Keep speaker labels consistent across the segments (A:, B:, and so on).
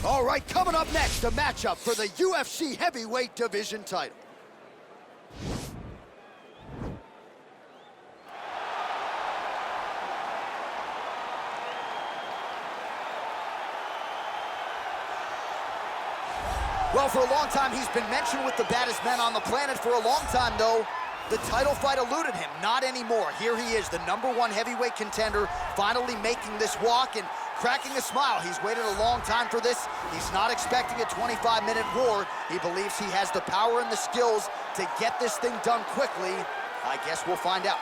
A: All right, coming up next, a matchup for the UFC heavyweight division title. Well, for a long time, he's been mentioned with the baddest men on the planet. For a long time, though, the title fight eluded him. Not anymore. Here he is, the #1 heavyweight contender, finally making this walk and cracking a smile. He's waited a long time for this. He's not expecting a 25-minute war. He believes he has the power and the skills to get this thing done quickly. I guess we'll find out.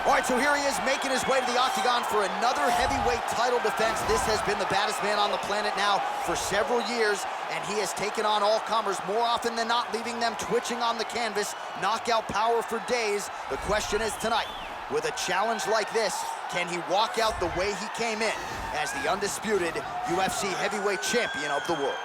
A: All right, so here he is making his way to the octagon for another heavyweight title defense. This has been the baddest man on the planet now for several years, and he has taken on all comers more often than not, leaving them twitching on the canvas, knockout power for days. The question is tonight, with a challenge like this, can he walk out the way he came in as the undisputed UFC heavyweight champion of the world?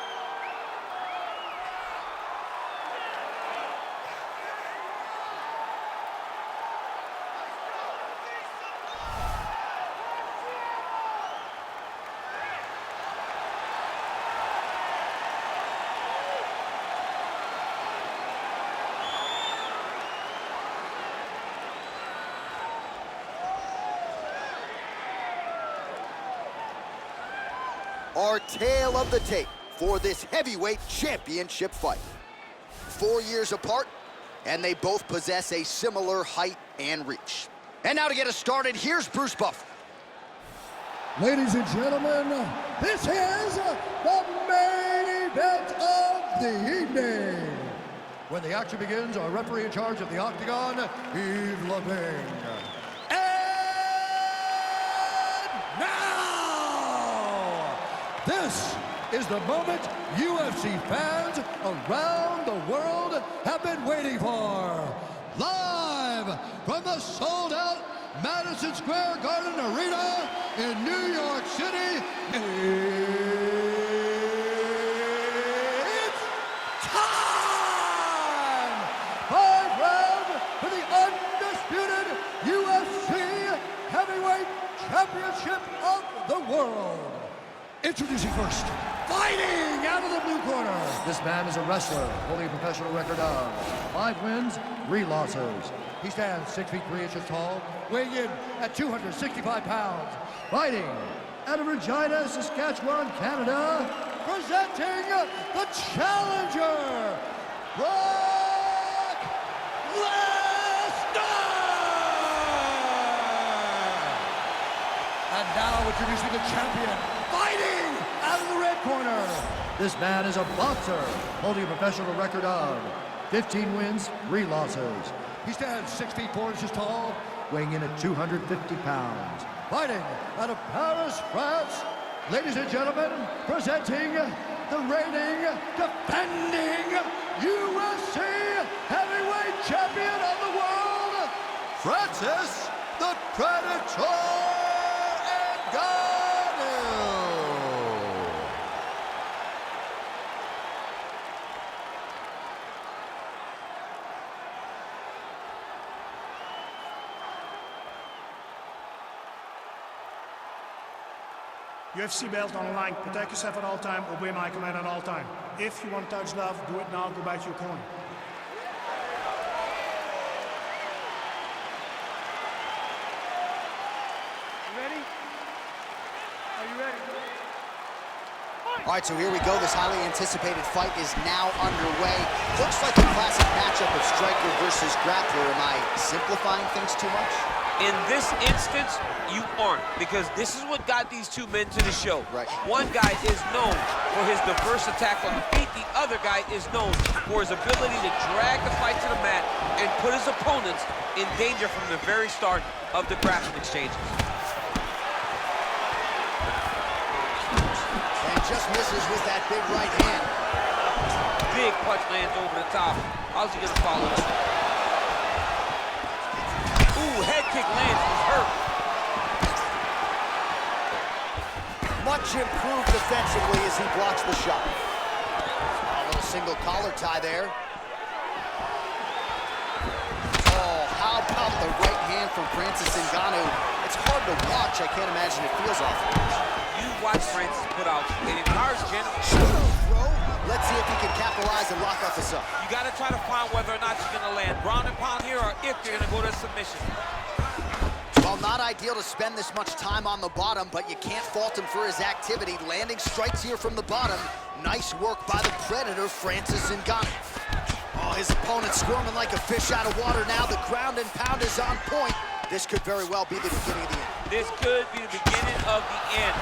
A: Our tale of the tape for this heavyweight championship fight. 4 years apart, and they both possess a similar height and reach. And now to get us started, here's Bruce Buffer.
B: Ladies and gentlemen, this is the main event of the evening. When the action begins, our referee in charge of the octagon, Yves Lavigne. This is the moment UFC fans around the world have been waiting for. Live from the sold-out Madison Square Garden Arena in New York City, it's time! 5 rounds for the undisputed UFC Heavyweight Championship of the world. Introducing first, fighting out of the blue corner. This man is a wrestler, holding a professional record of 5 wins, 3 losses. He stands 6 feet 3 inches tall, weighing in at 265 pounds. Fighting out of Regina, Saskatchewan, Canada, presenting the challenger, Brock Lesnar! And now introducing the champion, fighting out of the red corner. This man is a boxer, holding a professional record of 15 wins, 3 losses. He stands 6 feet 4 inches tall, weighing in at 250 pounds. Fighting out of Paris, France, ladies and gentlemen, presenting the reigning, defending UFC heavyweight champion of the world, Francis the Predator Ngannou.
C: UFC belt on the line. Protect yourself at all time. Obey my command at all time. If you want to touch love, do it now. Go back to your corner. You ready? Are you ready?
A: All right, so here we go. This highly anticipated fight is now underway. Looks like a classic matchup of striker versus grappler. Am I simplifying things too much?
D: In this instance, you aren't, because this is what got these two men to the show.
A: Right.
D: One guy is known for his diverse attack on the feet. The other guy is known for his ability to drag the fight to the mat and put his opponents in danger from the very start of the grappling exchanges.
A: And just misses with that big right hand.
D: Big punch lands over the top. How's he gonna follow this? Ooh, head kick lands, he's hurt.
A: much improved defensively as he blocks the shot. A little single collar tie there. Oh, how about the right hand from Francis Ngannou? It's hard to watch. I can't imagine it feels awful.
D: You watch Francis put out an entire general.
A: Throw. Let's see if he can capitalize and lock up this up.
D: You got to try to find whether or not you're going to land ground and pound here or if you're going to go to submission.
A: Well, not ideal to spend this much time on the bottom, but you can't fault him for his activity. Landing strikes here from the bottom. Nice work by the Predator, Francis Ngannou. Oh, his opponent squirming like a fish out of water now. The ground and pound is on point. This could very well be the beginning of the end.
D: This could be the beginning of the end.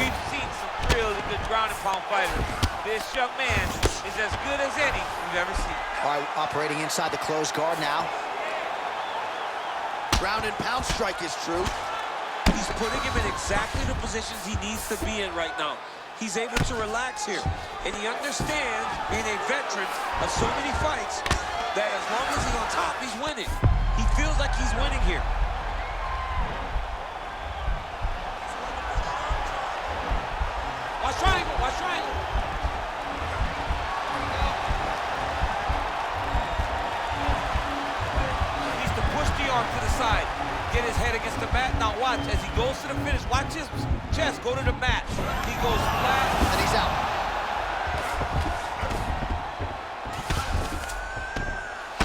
D: We've seen some really good ground and pound fighters. This young man is as good as any we've ever seen.
A: All right, operating inside the closed guard now. Ground and pound strike is true.
E: He's putting him in exactly the positions he needs to be in right now. He's able to relax here, and he understands, being a veteran of so many fights, that as long as he's on top, he's winning. He feels like he's winning here.
D: Watch triangle, watch triangle. He needs to push the arm to the side. Get his head against the mat. Now watch, as he goes to the finish, watch his chest go to the mat. He goes flat.
A: And he's out.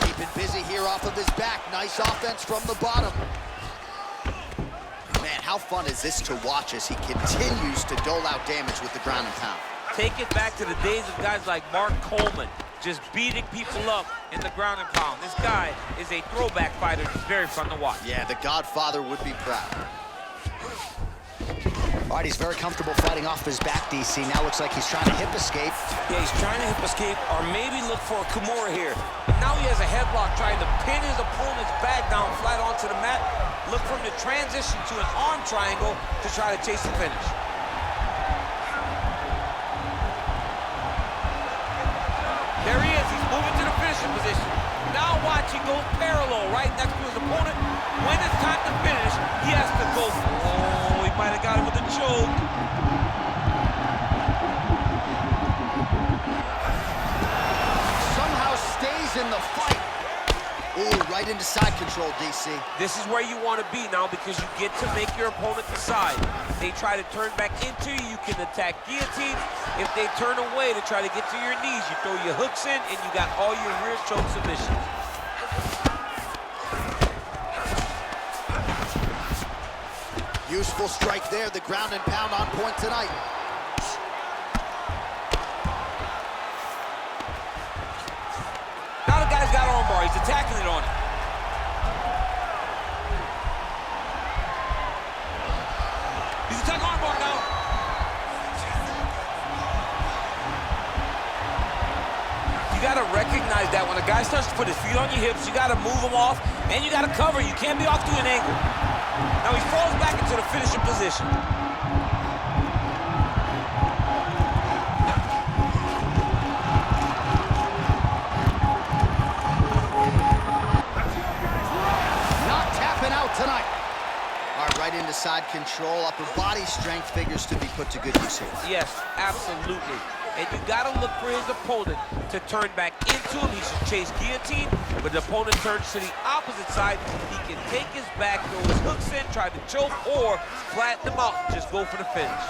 A: Keeping busy here off of his back. Nice offense from the bottom. Man, how fun is this to watch as he continues to dole out damage with the ground and pound.
D: Take it back to the days of guys like Mark Coleman, just beating people up in the ground and pound. This guy is a throwback fighter. It's very fun to watch.
A: Yeah, the Godfather would be proud. All right, he's very comfortable fighting off his back, DC. Now looks like he's trying to hip escape.
E: Yeah, he's trying to hip escape or maybe look for a Kimura here. But now he has a headlock trying to pin his opponent's back down flat onto the mat. Look for him to transition to an arm triangle to try to chase the finish.
D: There he is. He's moving to the finishing position. Now watch, he goes parallel right next to his opponent. When it's time to finish, he has to go. Oh, he might have got him with a choke.
A: Somehow stays in the fight. Ooh, right into side control, DC.
D: This is where you want to be now because you get to make your opponent decide. If they try to turn back into you, you can attack guillotine. If they turn away to try to get to your knees, you throw your hooks in and you got all your rear choke submissions.
A: Useful strike there, the ground and pound on point tonight.
E: Now the guy's got armbar. He's attacking it on him. He's attacking armbar now.
D: You got to recognize that when a guy starts to put his feet on your hips, you got to move him off, and you got to cover. You can't be off to an angle. Now he falls back into the finishing position.
A: Not tapping out tonight. All right, right into side control. Upper body strength figures to be put to good use here.
D: Yes, absolutely. And you got to look for his opponent to turn back into him. He should chase guillotine, but the opponent turns to the opposite side. He can take his back, throw his hooks in, try to choke, or flatten him out and just go for the finish.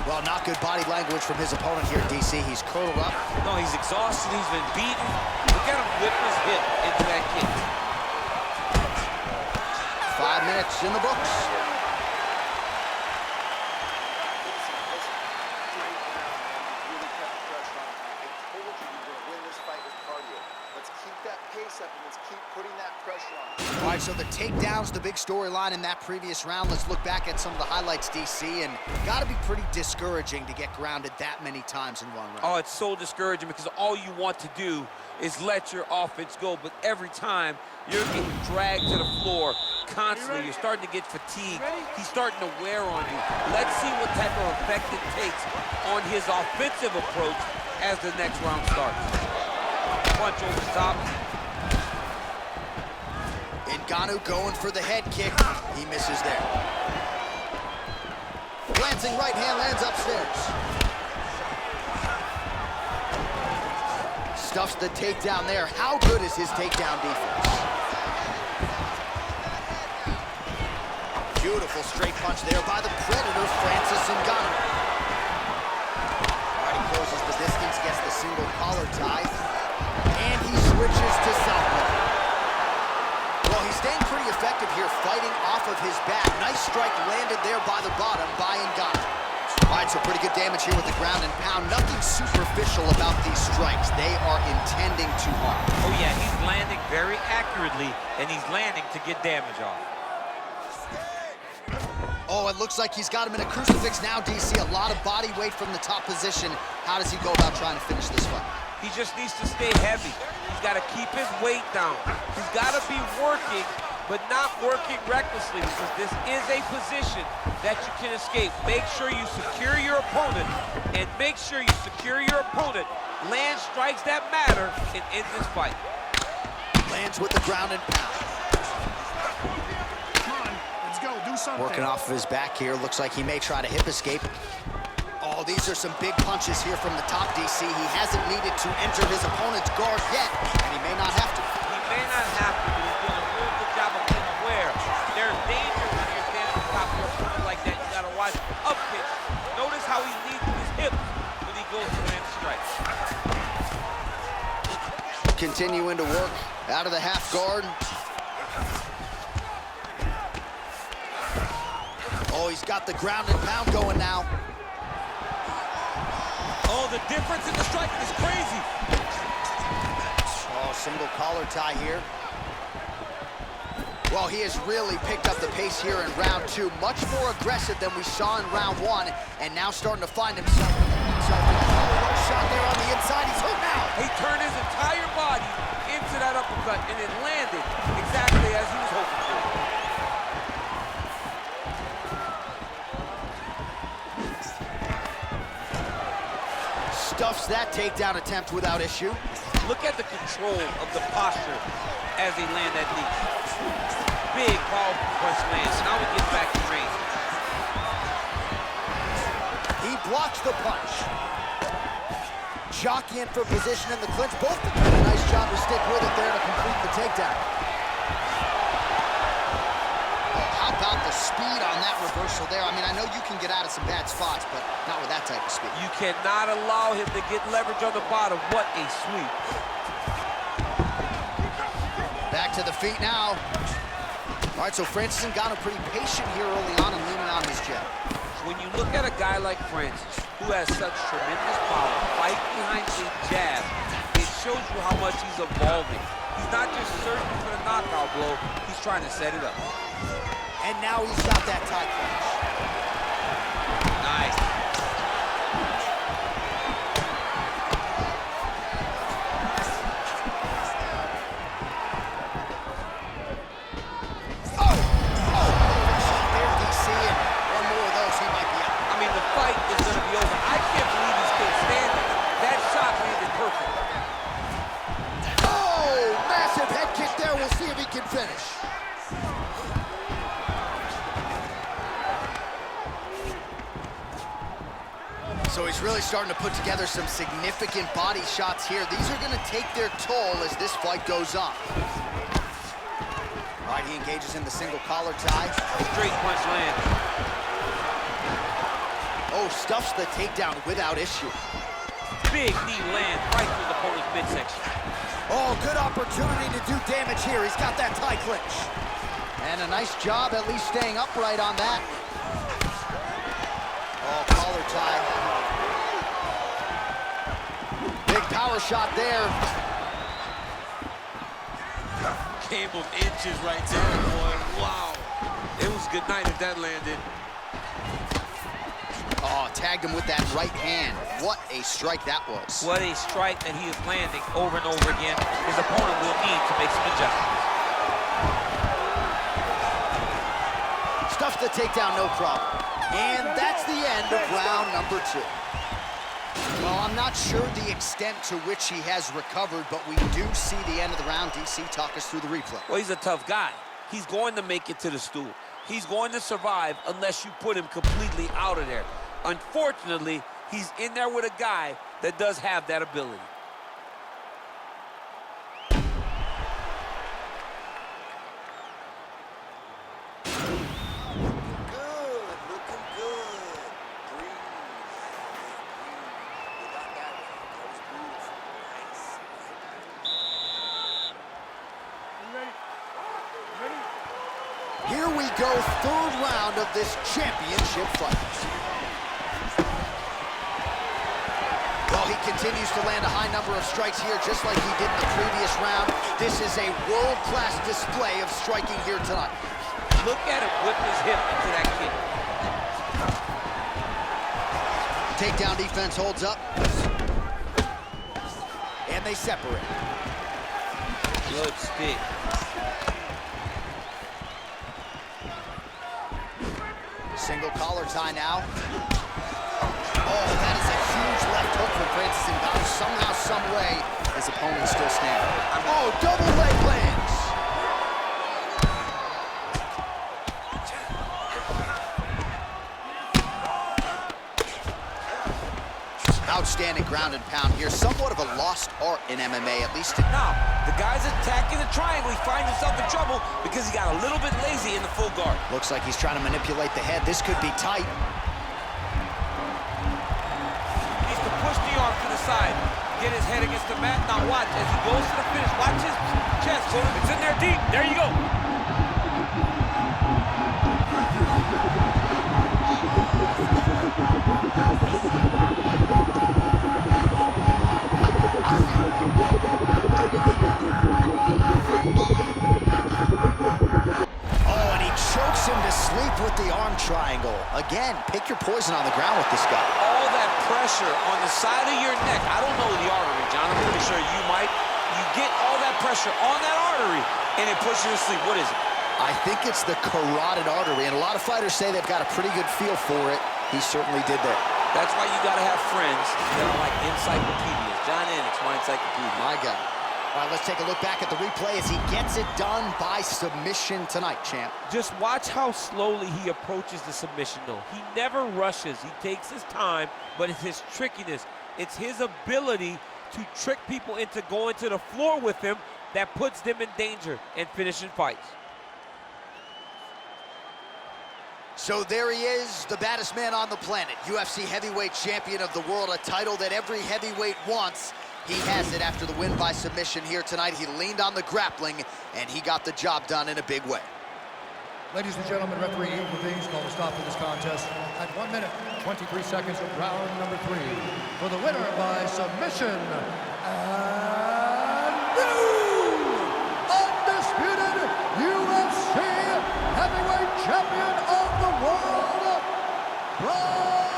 A: Well, not good body language from his opponent here, DC. He's curled up.
E: No, he's exhausted. He's been beaten. Look at him whip his hip into that kick.
A: 5 minutes in the books. All right, so the takedown's the big storyline in that previous round. Let's look back at some of the highlights, DC, and got to be pretty discouraging to get grounded that many times in one round.
D: Oh, it's so discouraging because all you want to do is let your offense go, but every time you're getting dragged to the floor constantly. You're starting to get fatigued. He's starting to wear on you. Let's see what type of effect it takes on his offensive approach as the next round starts. Punch over the top.
A: Ngannou going for the head kick. He misses there. Glancing right hand lands upstairs. Stuffs the takedown there. How good is his takedown defense? Beautiful straight punch there by the Predator, Francis Ngannou. All right, he closes the distance, gets the single collar tie, and he switches to southpaw. Well, he's staying pretty effective here, fighting off of his back. Nice strike landed there by the bottom by Ngannou. All right, so pretty good damage here with the ground and pound. Nothing superficial about these strikes. They are intending to harm.
D: Oh, yeah, he's landing very accurately, and he's landing to get damage off.
A: Oh, it looks like he's got him in a crucifix now, DC. A lot of body weight from the top position. How does he go about trying to finish this fight?
D: He just needs to stay heavy. He's got to keep his weight down. He's got to be working, but not working recklessly, because this is a position that you can escape. Make sure you secure your opponent, and make sure you secure your opponent. Land strikes that matter and end this fight.
A: Lands with the ground and pound. Working off of his back here. Looks like he may try to hip escape. Oh, these are some big punches here from the top, DC. He hasn't needed to enter his opponent's guard yet, and he may not have to.
D: He may not have to, but he's doing a real good job of being aware. There's danger when you're standing on top of your opponent like that. You gotta watch up kick. Notice how he leads with his hips when he goes to land strikes.
A: Continuing to work out of the half guard. Oh, he's got the ground and pound going now.
E: Oh, the difference in the striking is crazy.
A: Oh, single collar tie here. Well, he has really picked up the pace here in round two. Much more aggressive than we saw in round one, and now starting to find himself. Shot there on the inside. He's hurt now.
D: He turned his entire body into that uppercut, and it landed exactly as he was hoping for.
A: Stuffs that takedown attempt without issue.
D: Look at the control of the posture as they land that knee. Big, powerful punch lands. Now he gets back to range.
A: He blocks the punch. Jockeying for position in the clinch. Both doing a nice job to stick with it there to complete the takedown. How about the speed on that reversal there? I mean, I know you can get out of some bad spots, but not with that type of speed.
D: You cannot allow him to get leverage on the bottom. What a sweep.
A: Back to the feet now. All right, so Francis Ngannou pretty patient here early on and leaning on his jab.
D: When you look at a guy like Francis, who has such tremendous power, right behind a jab, it shows you how much he's evolving. He's not just searching for the knockout blow, he's trying to set it up.
A: And now he's got that tie punch.
D: Nice.
A: Oh, shot there, DC, and one more of those, he might be out.
D: I mean, the fight is going to be over. I can't believe he's still standing. That shot landed perfect.
A: Oh, massive head kick there. We'll see if he can finish. So he's really starting to put together some significant body shots here. These are going to take their toll as this fight goes on. All right, he engages in the single collar tie.
D: Straight punch land.
A: Oh, stuffs the takedown without issue.
D: Big knee land right through the opponent's midsection.
A: Oh, good opportunity to do damage here. He's got that tie clinch. And a nice job at least staying upright on that. Oh, collar tie. Big power shot there.
E: Game of inches right there, boy. Wow. It was good night if that landed.
A: Oh, tagged him with that right hand. What a strike that was.
D: What a strike that he is landing over and over again. His opponent will need to make some adjustments.
A: Stuffs the takedown, no problem. And that's the end of round number two. Well, I'm not sure the extent to which he has recovered, but we do see the end of the round. DC, talk us through the replay.
D: Well, he's a tough guy. he's going to make it to the stool. He's going to survive unless you put him completely out of there. Unfortunately, he's in there with a guy that does have that ability.
A: Here we go, third round of this championship fight. Well, he continues to land a high number of strikes here, just like he did in the previous round. This is a world-class display of striking here tonight.
D: Look at him whip his hip into that kick.
A: Takedown defense holds up. And they separate.
D: Good stick.
A: Single collar tie now. Oh, that is a huge left hook from Francis Ngannou. Somehow, some way, his opponent's still standing. Oh, double leg lands. Outstanding ground and pound here. Somewhat of a lost art in MMA, at least.
D: Now, the guy's attacking the triangle. He finds himself in trouble because he got a little bit lazy in the full guard.
A: Looks like he's trying to manipulate the head. This could be tight.
D: He needs to push the arm to the side. Get his head against the mat. Now watch, as he goes to the finish, watch his chest. It's in there deep. There you go.
A: With the arm triangle. Again, pick your poison on the ground with this guy.
D: All that pressure on the side of your neck. I don't know the artery, John. I'm pretty sure you might. You get all that pressure on that artery, and it puts you to sleep. What is it?
A: I think it's the carotid artery, and a lot of fighters say they've got a pretty good feel for it. He certainly did that.
D: That's why you got to have friends that are like encyclopedias. John Ennick's my encyclopedia.
A: My God. All right, let's take a look back at the replay as he gets it done by submission tonight, champ.
D: Just watch how slowly he approaches the submission, though. He never rushes. He takes his time, but it's his trickiness. It's his ability to trick people into going to the floor with him that puts them in danger and finishing fights.
A: So there he is, the baddest man on the planet, UFC heavyweight champion of the world, a title that every heavyweight wants. He has it after the win by submission here tonight. He leaned on the grappling, and he got the job done in a big way.
B: Ladies and gentlemen, referee Ian Levine called a stop to this contest at 1 minute, 23 seconds of round number 3. For the winner by submission, and new undisputed UFC heavyweight champion of the world, Lesnar!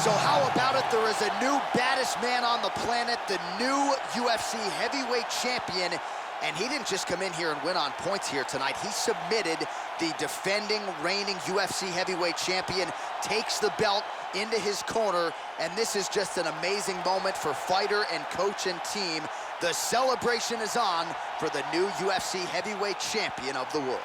A: So how about it? There is a new baddest man on the planet, the new UFC heavyweight champion, and he didn't just come in here and win on points here tonight. He submitted the defending, reigning UFC heavyweight champion, takes the belt into his corner, and this is just an amazing moment for fighter and coach and team. The celebration is on for the new UFC heavyweight champion of the world.